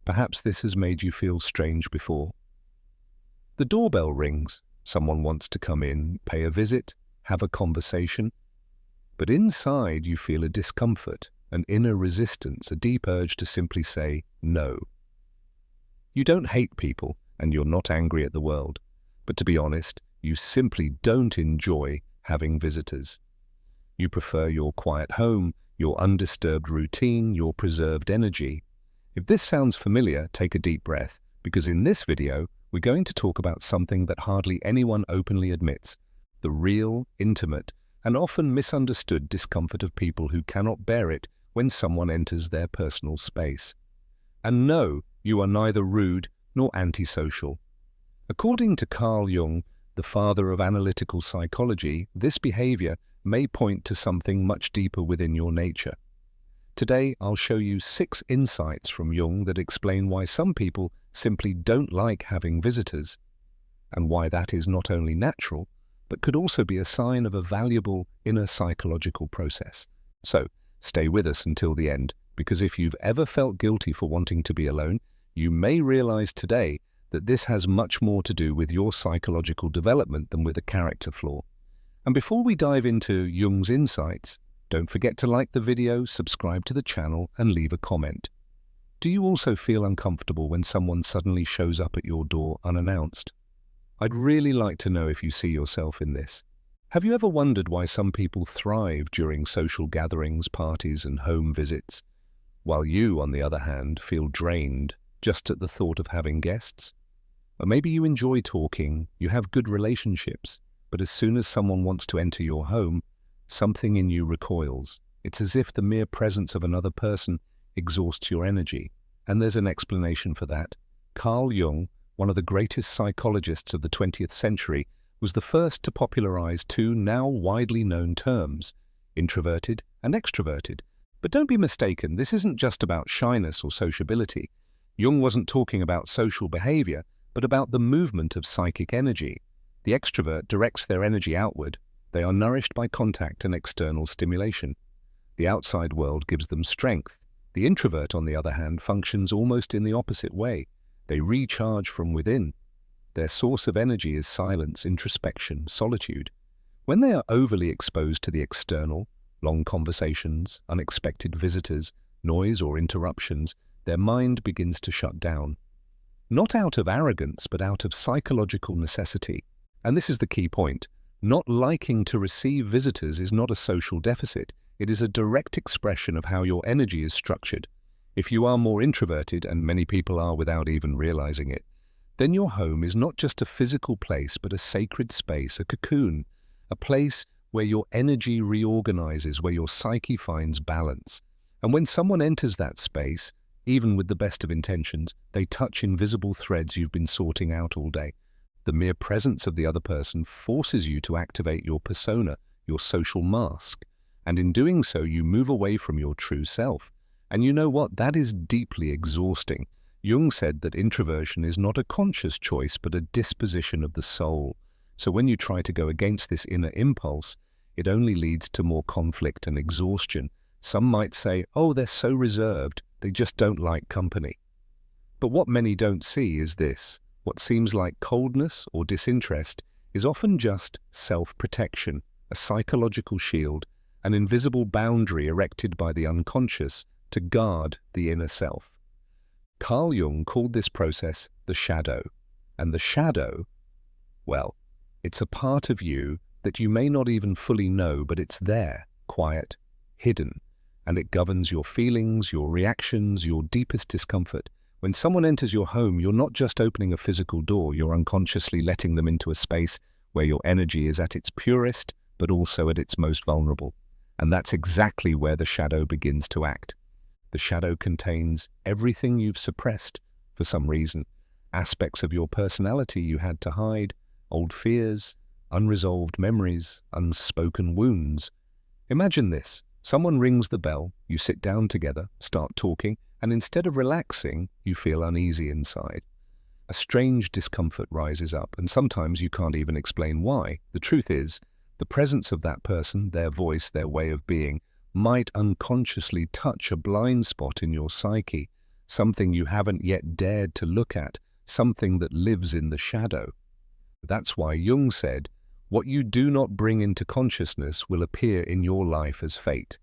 Perhaps this has made you feel strange before. The doorbell rings. Someone wants to come in, pay a visit, have a conversation. But inside you feel a discomfort, an inner resistance, a deep urge to simply say no. You don't hate people and you're not angry at the world. But to be honest, you simply don't enjoy having visitors. You prefer your quiet home, your undisturbed routine, your preserved energy. If this sounds familiar, take a deep breath, because in this video, we're going to talk about something that hardly anyone openly admits, the real, intimate, and often misunderstood discomfort of people who cannot bear it when someone enters their personal space. And no, you are neither rude nor antisocial. According to Carl Jung, the father of analytical psychology, this behavior may point to something much deeper within your nature. Today, I'll show you 6 insights from Jung that explain why some people simply don't like having visitors, and why that is not only natural, but could also be a sign of a valuable inner psychological process. So, stay with us until the end, because if you've ever felt guilty for wanting to be alone, you may realize today that this has much more to do with your psychological development than with a character flaw. And before we dive into Jung's insights, don't forget to like the video, subscribe to the channel, and leave a comment. Do you also feel uncomfortable when someone suddenly shows up at your door unannounced? I'd really like to know if you see yourself in this. Have you ever wondered why some people thrive during social gatherings, parties, and home visits, while you, on the other hand, feel drained just at the thought of having guests? Or maybe you enjoy talking, you have good relationships, but as soon as someone wants to enter your home, something in you recoils. It's as if the mere presence of another person exhausts your energy. And there's an explanation for that. Carl Jung, one of the greatest psychologists of the 20th century, was the first to popularize 2 now widely known terms, introverted and extroverted. But don't be mistaken, this isn't just about shyness or sociability. Jung wasn't talking about social behavior, but about the movement of psychic energy. The extrovert directs their energy outward. They are nourished by contact and external stimulation. The outside world gives them strength. The introvert, on the other hand, functions almost in the opposite way. They recharge from within. Their source of energy is silence, introspection, solitude. When they are overly exposed to the external, long conversations, unexpected visitors, noise or interruptions, their mind begins to shut down. Not out of arrogance, but out of psychological necessity. And this is the key point. Not liking to receive visitors is not a social deficit. It is a direct expression of how your energy is structured. If you are more introverted, and many people are without even realizing it, then your home is not just a physical place, but a sacred space, a cocoon, a place where your energy reorganizes, where your psyche finds balance. And when someone enters that space, even with the best of intentions, they touch invisible threads you've been sorting out all day. The mere presence of the other person forces you to activate your persona, your social mask. And in doing so, you move away from your true self. And you know what? That is deeply exhausting. Jung said that introversion is not a conscious choice, but a disposition of the soul. So when you try to go against this inner impulse, it only leads to more conflict and exhaustion. Some might say, oh, they're so reserved, they just don't like company. But what many don't see is this. What seems like coldness or disinterest is often just self-protection, a psychological shield, an invisible boundary erected by the unconscious to guard the inner self. Carl Jung called this process the shadow. And the shadow, well, it's a part of you that you may not even fully know, but it's there, quiet, hidden, and it governs your feelings, your reactions, your deepest discomfort. When someone enters your home, you're not just opening a physical door, you're unconsciously letting them into a space where your energy is at its purest, but also at its most vulnerable. And that's exactly where the shadow begins to act. The shadow contains everything you've suppressed for some reason, aspects of your personality you had to hide, old fears, unresolved memories, unspoken wounds. Imagine this. Someone rings the bell, you sit down together, start talking, and instead of relaxing, you feel uneasy inside. A strange discomfort rises up, and sometimes you can't even explain why. The truth is, the presence of that person, their voice, their way of being, might unconsciously touch a blind spot in your psyche, something you haven't yet dared to look at, something that lives in the shadow. That's why Jung said, "What you do not bring into consciousness will appear in your life as fate."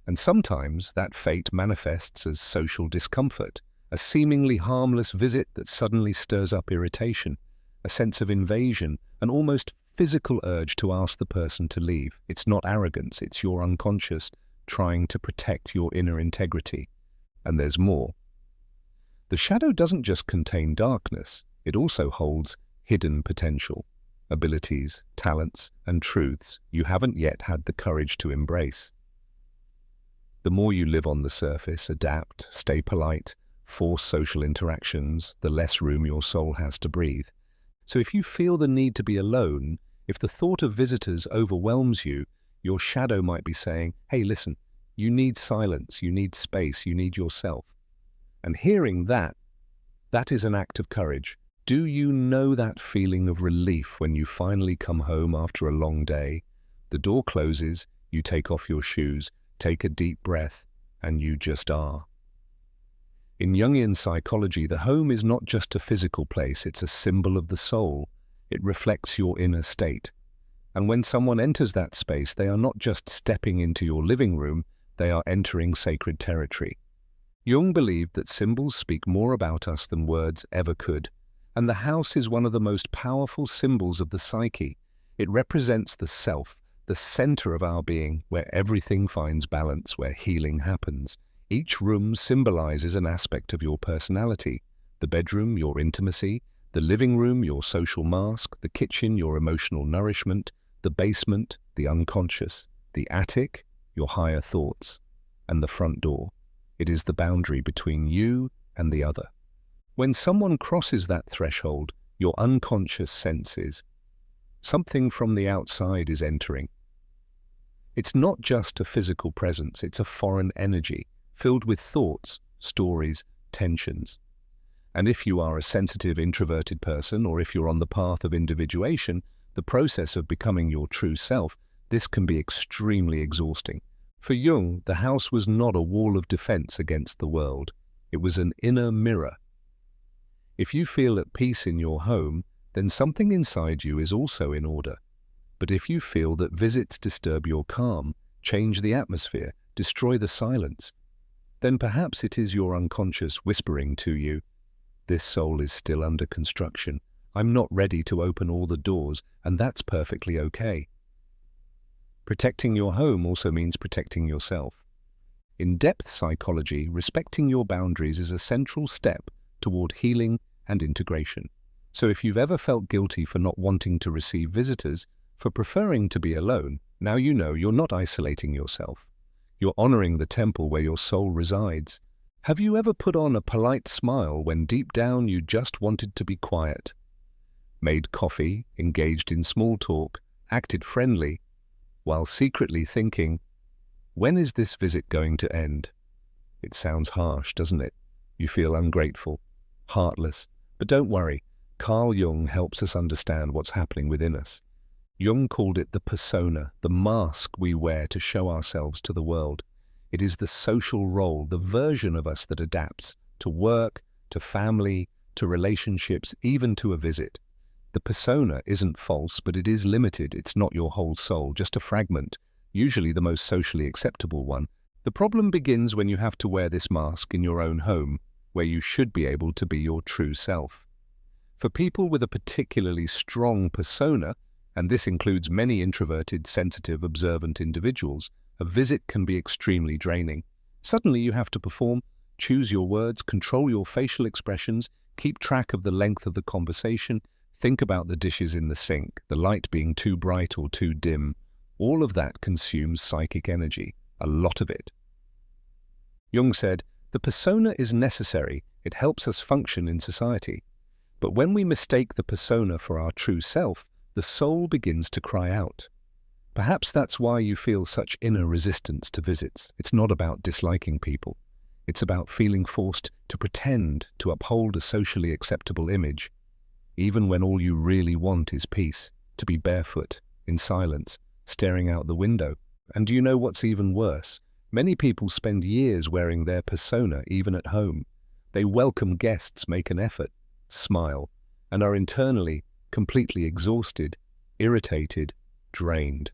And sometimes that fate manifests as social discomfort, a seemingly harmless visit that suddenly stirs up irritation, a sense of invasion, an almost physical urge to ask the person to leave. It's not arrogance, it's your unconscious trying to protect your inner integrity. And there's more. The shadow doesn't just contain darkness, it also holds hidden potential, abilities, talents, and truths you haven't yet had the courage to embrace. The more you live on the surface, adapt, stay polite, force social interactions, the less room your soul has to breathe. So if you feel the need to be alone, if the thought of visitors overwhelms you, your shadow might be saying, "Hey, listen, you need silence, you need space, you need yourself." And hearing that is an act of courage. Do you know that feeling of relief when you finally come home after a long day? The door closes, you take off your shoes, take a deep breath, and you just are. In Jungian psychology, the home is not just a physical place, it's a symbol of the soul. It reflects your inner state. And when someone enters that space, they are not just stepping into your living room, they are entering sacred territory. Jung believed that symbols speak more about us than words ever could, and the house is one of the most powerful symbols of the psyche. It represents the self, the center of our being, where everything finds balance, where healing happens. Each room symbolizes an aspect of your personality. The bedroom, your intimacy; the living room, your social mask; the kitchen, your emotional nourishment; the basement, the unconscious; the attic, your higher thoughts; and the front door. It is the boundary between you and the other. When someone crosses that threshold, your unconscious senses something from the outside is entering. It's not just a physical presence, it's a foreign energy, filled with thoughts, stories, tensions. And if you are a sensitive, introverted person, or if you're on the path of individuation, the process of becoming your true self, this can be extremely exhausting. For Jung, the house was not a wall of defense against the world. It was an inner mirror. If you feel at peace in your home, then something inside you is also in order. But if you feel that visits disturb your calm, change the atmosphere, destroy the silence, then perhaps it is your unconscious whispering to you, "This soul is still under construction. I'm not ready to open all the doors, and that's perfectly okay." Protecting your home also means protecting yourself. In depth psychology, respecting your boundaries is a central step toward healing and integration. So if you've ever felt guilty for not wanting to receive visitors, for preferring to be alone, now you know you're not isolating yourself. You're honoring the temple where your soul resides. Have you ever put on a polite smile when deep down you just wanted to be quiet? Made coffee, engaged in small talk, acted friendly, while secretly thinking, when is this visit going to end? It sounds harsh, doesn't it? You feel ungrateful, heartless. But don't worry, Carl Jung helps us understand what's happening within us. Jung called it the persona, the mask we wear to show ourselves to the world. It is the social role, the version of us that adapts to work, to family, to relationships, even to a visit. The persona isn't false, but it is limited. It's not your whole soul, just a fragment, usually the most socially acceptable one. The problem begins when you have to wear this mask in your own home, where you should be able to be your true self. For people with a particularly strong persona, and this includes many introverted, sensitive, observant individuals, a visit can be extremely draining. Suddenly you have to perform, choose your words, control your facial expressions, keep track of the length of the conversation, think about the dishes in the sink, the light being too bright or too dim. All of that consumes psychic energy, a lot of it. Jung said, the persona is necessary, it helps us function in society. But when we mistake the persona for our true self, the soul begins to cry out. Perhaps that's why you feel such inner resistance to visits. It's not about disliking people. It's about feeling forced to pretend to uphold a socially acceptable image, even when all you really want is peace, to be barefoot, in silence, staring out the window. And do you know what's even worse? Many people spend years wearing their persona even at home. They welcome guests, make an effort, smile, and are internally completely exhausted, irritated, drained.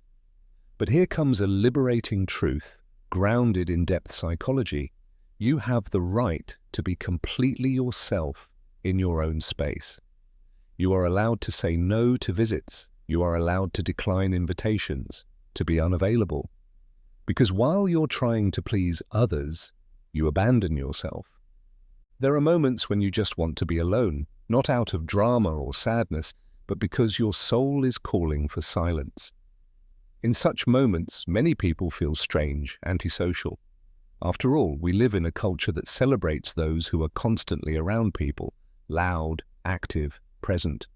But here comes a liberating truth, grounded in depth psychology. You have the right to be completely yourself in your own space. You are allowed to say no to visits. You are allowed to decline invitations, to be unavailable. Because while you're trying to please others, you abandon yourself. There are moments when you just want to be alone, not out of drama or sadness, but because your soul is calling for silence. In such moments, many people feel strange, antisocial. After all, we live in a culture that celebrates those who are constantly around people, loud, active, present.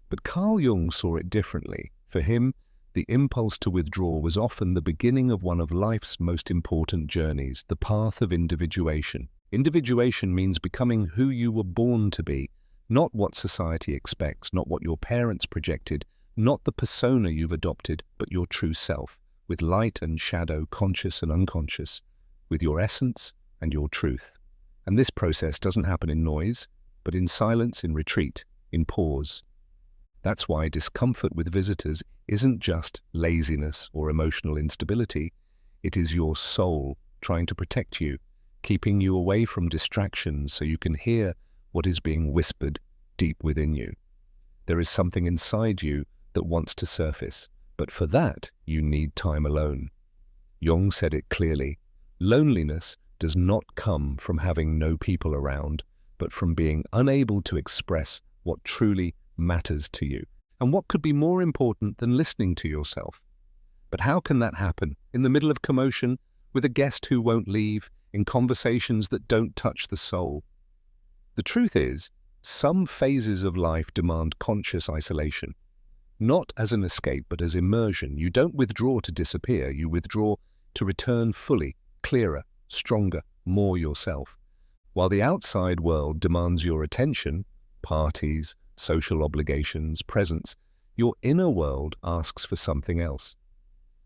But Carl Jung saw it differently. For him, the impulse to withdraw was often the beginning of one of life's most important journeys, the path of individuation. Individuation means becoming who you were born to be, not what society expects, not what your parents projected, not the persona you've adopted, but your true self, with light and shadow, conscious and unconscious, with your essence and your truth. And this process doesn't happen in noise, but in silence, in retreat, in pause. That's why discomfort with visitors isn't just laziness or emotional instability. It is your soul trying to protect you, keeping you away from distractions so you can hear what is being whispered deep within you. There is something inside you that wants to surface, but for that you need time alone. Jung said it clearly. Loneliness does not come from having no people around, but from being unable to express what truly matters to you. And what could be more important than listening to yourself? But how can that happen? In the middle of commotion, with a guest who won't leave, in conversations that don't touch the soul? The truth is, some phases of life demand conscious isolation. Not as an escape, but as immersion. You don't withdraw to disappear, you withdraw to return fully, clearer, stronger, more yourself. While the outside world demands your attention, parties, social obligations, presence, your inner world asks for something else.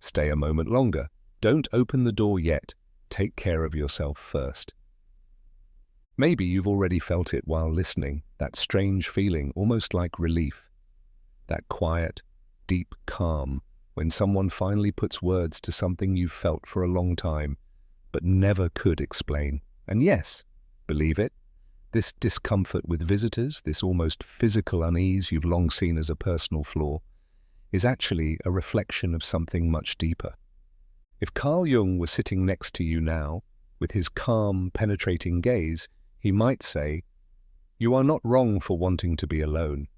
Stay a moment longer. Don't open the door yet. Take care of yourself first. Maybe you've already felt it while listening, that strange feeling, almost like relief. That quiet, deep calm when someone finally puts words to something you've felt for a long time, but never could explain. And yes, believe it, this discomfort with visitors, this almost physical unease you've long seen as a personal flaw, is actually a reflection of something much deeper. If Carl Jung were sitting next to you now, with his calm, penetrating gaze, he might say, "You are not wrong for wanting to be alone.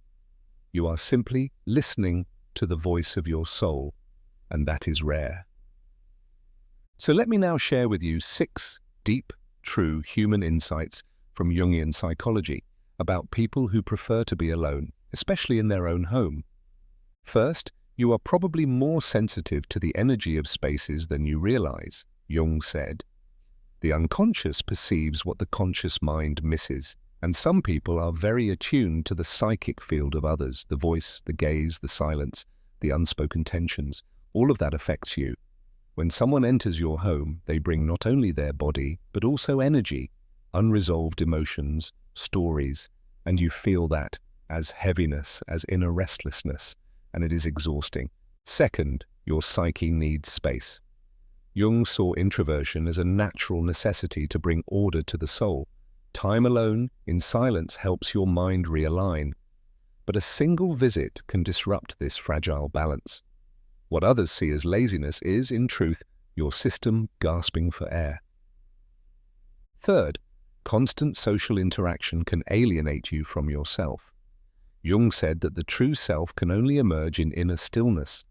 You are simply listening to the voice of your soul, and that is rare." So let me now share with you 6 deep, true human insights from Jungian psychology about people who prefer to be alone, especially in their own home. First, you are probably more sensitive to the energy of spaces than you realize, Jung said. The unconscious perceives what the conscious mind misses, and some people are very attuned to the psychic field of others, the voice, the gaze, the silence, the unspoken tensions. All of that affects you. When someone enters your home, they bring not only their body, but also energy, unresolved emotions, stories, and you feel that as heaviness, as inner restlessness, and it is exhausting. Second, your psyche needs space. Jung saw introversion as a natural necessity to bring order to the soul. Time alone, in silence, helps your mind realign. But a single visit can disrupt this fragile balance. What others see as laziness is, in truth, your system gasping for air. Third, constant social interaction can alienate you from yourself. Jung said that the true self can only emerge in inner stillness.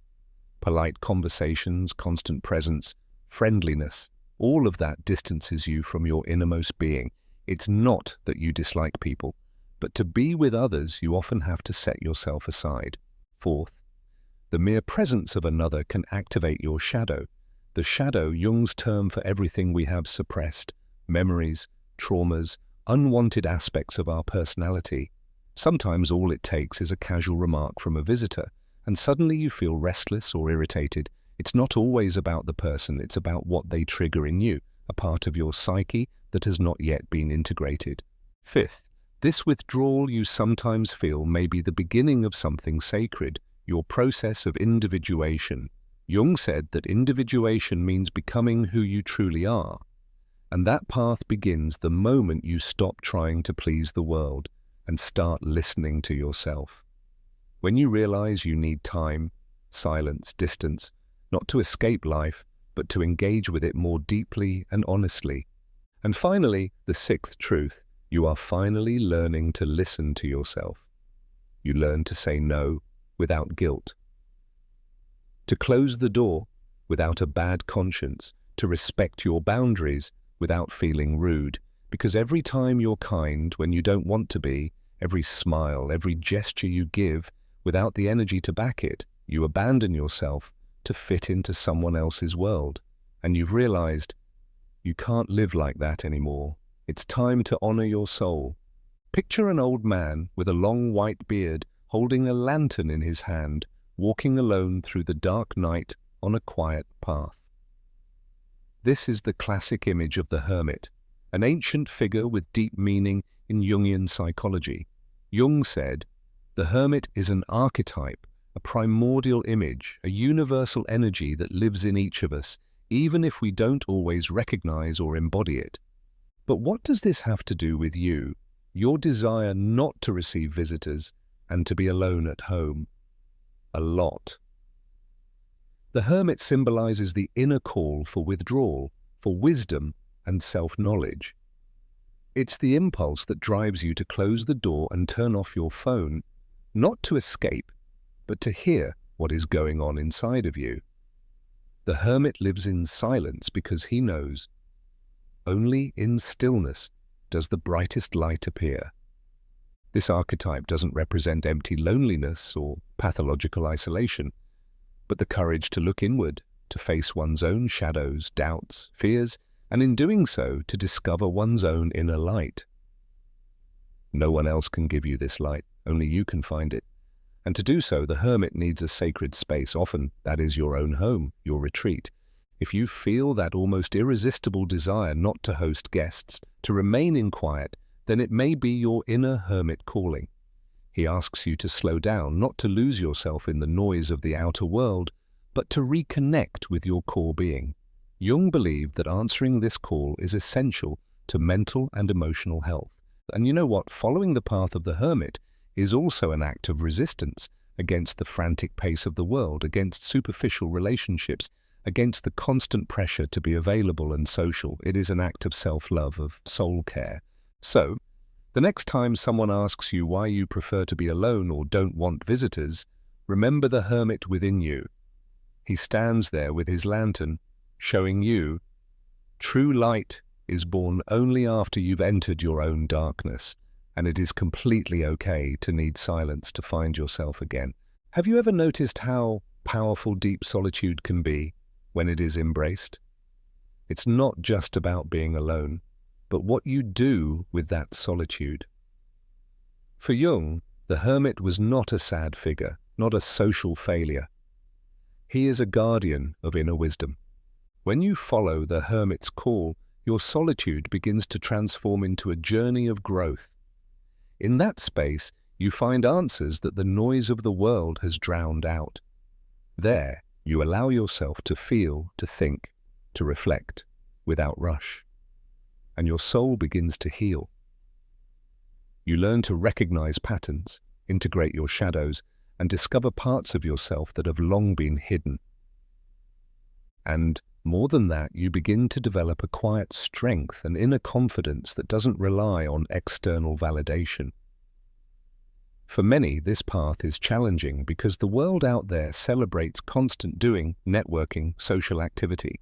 Polite conversations, constant presence, friendliness, all of that distances you from your innermost being. It's not that you dislike people, but to be with others, you often have to set yourself aside. Fourth, the mere presence of another can activate your shadow. The shadow, Jung's term for everything we have suppressed, memories, traumas, unwanted aspects of our personality. Sometimes all it takes is a casual remark from a visitor, and suddenly you feel restless or irritated. It's not always about the person, it's about what they trigger in you, a part of your psyche that has not yet been integrated. Fifth, this withdrawal you sometimes feel may be the beginning of something sacred, your process of individuation. Jung said that individuation means becoming who you truly are, and that path begins the moment you stop trying to please the world and start listening to yourself. When you realize you need time, silence, distance, not to escape life, but to engage with it more deeply and honestly. And finally, the sixth truth, you are finally learning to listen to yourself. You learn to say no without guilt, to close the door without a bad conscience, to respect your boundaries without feeling rude, because every time you're kind when you don't want to be, every smile, every gesture you give, without the energy to back it, you abandon yourself to fit into someone else's world. And you've realized you can't live like that anymore. It's time to honor your soul. Picture an old man with a long white beard holding a lantern in his hand, walking alone through the dark night on a quiet path. This is the classic image of the hermit, an ancient figure with deep meaning in Jungian psychology. Jung said, "The hermit is an archetype, a primordial image, a universal energy that lives in each of us, even if we don't always recognize or embody it." But what does this have to do with you, your desire not to receive visitors and to be alone at home? A lot. The hermit symbolizes the inner call for withdrawal, for wisdom and self-knowledge. It's the impulse that drives you to close the door and turn off your phone, not to escape, but to hear what is going on inside of you. The hermit lives in silence because he knows only in stillness does the brightest light appear. This archetype doesn't represent empty loneliness or pathological isolation, but the courage to look inward, to face one's own shadows, doubts, fears, and in doing so, to discover one's own inner light. No one else can give you this light, only you can find it. And to do so, the hermit needs a sacred space. Often, that is your own home, your retreat. If you feel that almost irresistible desire not to host guests, to remain in quiet, then it may be your inner hermit calling. He asks you to slow down, not to lose yourself in the noise of the outer world, but to reconnect with your core being. Jung believed that answering this call is essential to mental and emotional health. And you know what? Following the path of the hermit is also an act of resistance against the frantic pace of the world, against superficial relationships, against the constant pressure to be available and social. It is an act of self-love, of soul care. So, the next time someone asks you why you prefer to be alone or don't want visitors, remember the hermit within you. He stands there with his lantern, showing you true light is born only after you've entered your own darkness, and it is completely okay to need silence to find yourself again. Have you ever noticed how powerful deep solitude can be when it is embraced? It's not just about being alone, but what you do with that solitude. For Jung, the hermit was not a sad figure, not a social failure. He is a guardian of inner wisdom. When you follow the hermit's call, your solitude begins to transform into a journey of growth. In that space, you find answers that the noise of the world has drowned out. There, you allow yourself to feel, to think, to reflect, without rush. And your soul begins to heal. You learn to recognize patterns, integrate your shadows, and discover parts of yourself that have long been hidden. And more than that, you begin to develop a quiet strength and inner confidence that doesn't rely on external validation. For many, this path is challenging because the world out there celebrates constant doing, networking, social activity.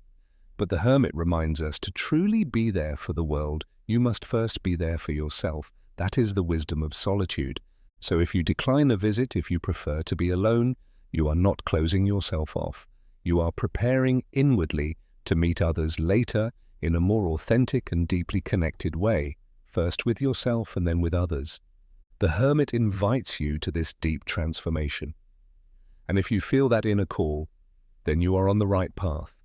But the hermit reminds us to truly be there for the world, you must first be there for yourself. That is the wisdom of solitude. So if you decline a visit, if you prefer to be alone, you are not closing yourself off. You are preparing inwardly to meet others later in a more authentic and deeply connected way, first with yourself and then with others. The hermit invites you to this deep transformation. And if you feel that inner call, then you are on the right path.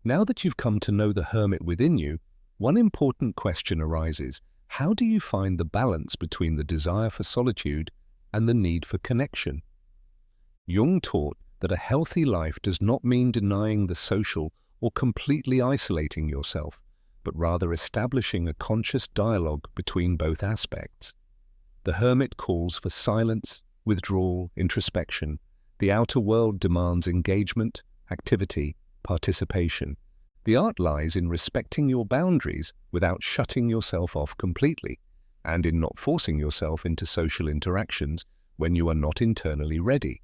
Now that you've come to know the hermit within you, one important question arises. How do you find the balance between the desire for solitude and the need for connection? Jung taught that a healthy life does not mean denying the social or completely isolating yourself, but rather establishing a conscious dialogue between both aspects. The hermit calls for silence, withdrawal, introspection. The outer world demands engagement, activity, participation. The art lies in respecting your boundaries without shutting yourself off completely, and in not forcing yourself into social interactions when you are not internally ready.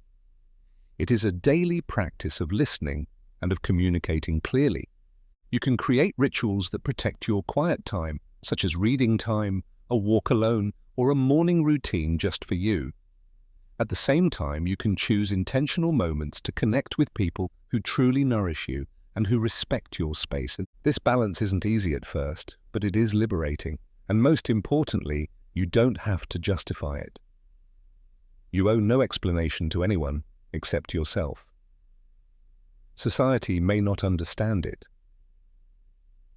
It is a daily practice of listening and of communicating clearly. You can create rituals that protect your quiet time, such as reading time, a walk alone, or a morning routine just for you. At the same time, you can choose intentional moments to connect with people who truly nourish you and who respect your space. This balance isn't easy at first, but it is liberating. And most importantly, you don't have to justify it. You owe no explanation to anyone except yourself. Society may not understand it,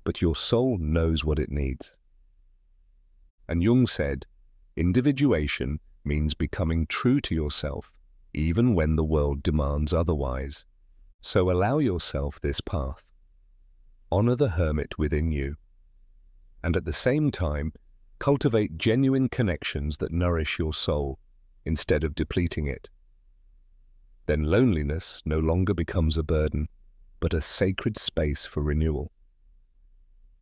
but your soul knows what it needs. And Jung said, individuation means becoming true to yourself, even when the world demands otherwise. So allow yourself this path. Honor the hermit within you, and at the same time, cultivate genuine connections that nourish your soul, instead of depleting it. Then loneliness no longer becomes a burden, but a sacred space for renewal.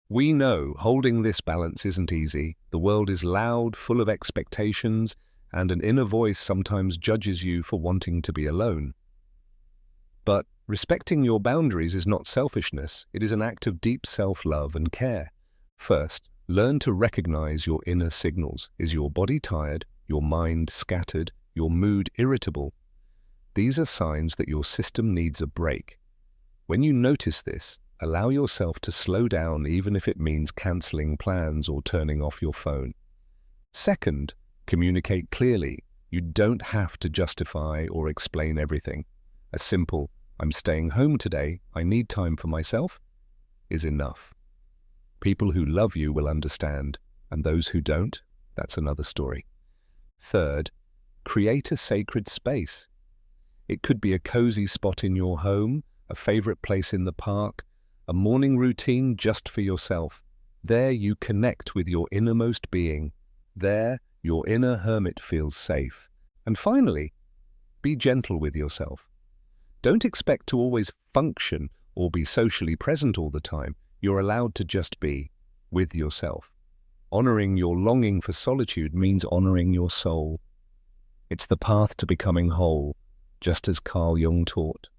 We know holding this balance isn't easy. The world is loud, full of expectations, and an inner voice sometimes judges you for wanting to be alone. But respecting your boundaries is not selfishness. It is an act of deep self-love and care. First, learn to recognize your inner signals. Is your body tired, your mind scattered, your mood irritable? These are signs that your system needs a break. When you notice this, allow yourself to slow down, even if it means canceling plans or turning off your phone. Second, communicate clearly. You don't have to justify or explain everything. A simple, "I'm staying home today, I need time for myself," is enough. People who love you will understand, and those who don't, that's another story. Third, create a sacred space. It could be a cozy spot in your home, a favorite place in the park, a morning routine just for yourself. There you connect with your innermost being. There, your inner hermit feels safe. And finally, be gentle with yourself. Don't expect to always function or be socially present all the time. You're allowed to just be with yourself. Honoring your longing for solitude means honoring your soul. It's the path to becoming whole, just as Carl Jung taught.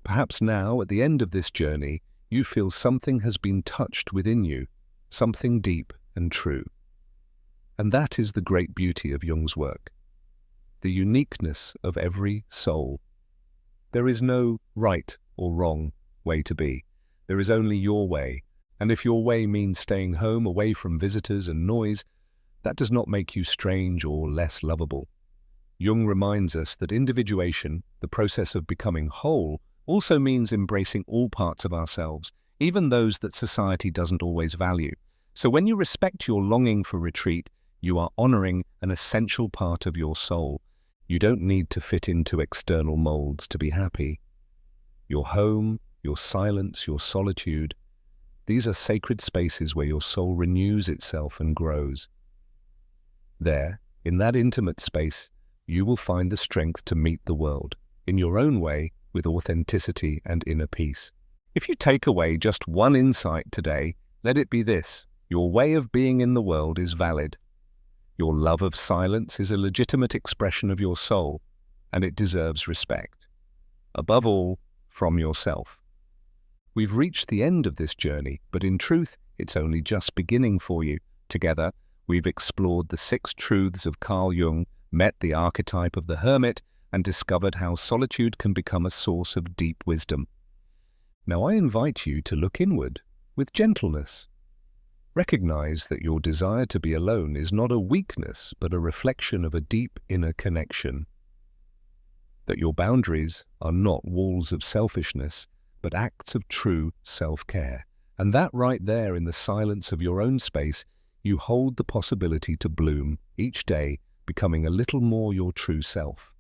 Perhaps now, at the end of this journey, you feel something has been touched within you, something deep and true. And that is the great beauty of Jung's work, the uniqueness of every soul. There is no right or wrong way to be. There is only your way. And if your way means staying home away from visitors and noise, that does not make you strange or less lovable. Jung reminds us that individuation, the process of becoming whole, also means embracing all parts of ourselves, even those that society doesn't always value. So when you respect your longing for retreat, you are honoring an essential part of your soul. You don't need to fit into external molds to be happy. Your home, your silence, your solitude, these are sacred spaces where your soul renews itself and grows. There, in that intimate space, you will find the strength to meet the world, in your own way, with authenticity and inner peace. If you take away just one insight today, let it be this: your way of being in the world is valid. Your love of silence is a legitimate expression of your soul, and it deserves respect. Above all, from yourself. We've reached the end of this journey, but in truth, it's only just beginning for you. Together, we've explored the 6 truths of Carl Jung, met the archetype of the hermit, and discovered how solitude can become a source of deep wisdom. Now I invite you to look inward with gentleness. Recognize that your desire to be alone is not a weakness, but a reflection of a deep inner connection. That your boundaries are not walls of selfishness, but acts of true self-care. And that right there in the silence of your own space you hold the possibility to bloom each day, becoming a little more your true self.